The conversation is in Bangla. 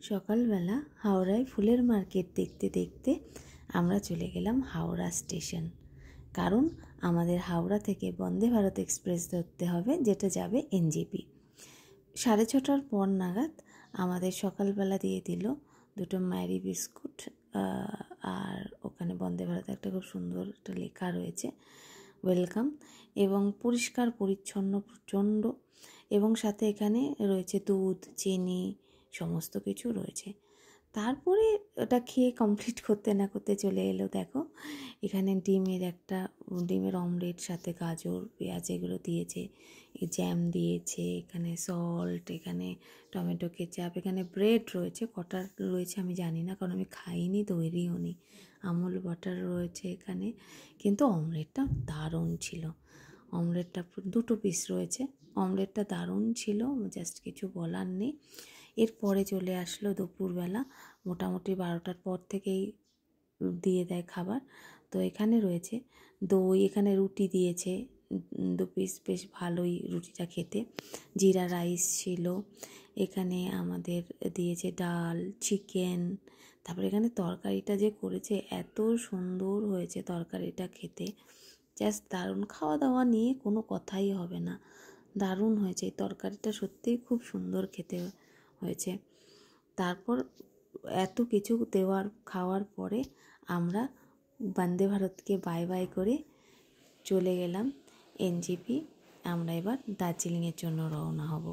সকালবেলা হাওড়ায় ফুলের মার্কেট দেখতে দেখতে আমরা চলে গেলাম হাওড়া স্টেশন। কারণ আমাদের হাওড়া থেকে বন্দে ভারত এক্সপ্রেস ধরতে হবে, যেটা যাবে এনজেপি। 6:30টার পর নাগাদ আমাদের সকালবেলা দিয়ে দিল দুটো ম্যারি বিস্কুট, আর ওখানে বন্দে ভারত একটা খুব সুন্দর একটা লেখা রয়েছে, ওয়েলকাম, এবং পরিষ্কার পরিচ্ছন্ন প্রচণ্ড, এবং সাথে এখানে রয়েছে দুধ, চিনি, সমস্ত কিছু রয়েছে। তারপরে ওটা খেয়ে কমপ্লিট করতে না করতে চলে এলো, দেখো এখানে ডিমের অমলেট, সাথে গাজর, পেঁয়াজ এগুলো দিয়েছে, জ্যাম দিয়েছে, এখানে সল্ট, এখানে টমেটো কেচাপ, এখানে ব্রেড রয়েছে, কটা রয়েছে আমি জানি না, কারণ আমি খাইনি, তৈরিও নি। আমুল বাটার রয়েছে এখানে, কিন্তু অমলেটটা দারুণ ছিল। অমলেটটা 2 পিস রয়েছে, অমলেটটা দারুণ ছিল, জাস্ট কিছু বলার নেই। এরপরে চলে আসলো দুপুরবেলা, মোটামুটি 12টার পর থেকেই দিয়ে দেয় খাবার। তো এখানে রয়েছে দই, এখানে রুটি দিয়েছে 2 পিস, বেশ ভালোই রুটিটা খেতে। জিরা রাইস ছিল, এখানে আমাদের দিয়েছে ডাল, চিকেন, তারপরে এখানে তরকারিটা যে করেছে এত সুন্দর হয়েছে তরকারিটা খেতে, জাস্ট দারুণ। খাওয়া দাওয়া নিয়ে কোনো কথাই হবে না, দারুণ হয়েছে এই তরকারিটা, সত্যিই খুব সুন্দর খেতে হয়েছে। তারপর এত কিছু খাওয়ার পরে আমরা বন্দে ভারতকে বাই বাই করে চলে গেলাম এনজেপি। আমরা এবার দার্জিলিংয়ের জন্য রওনা হব।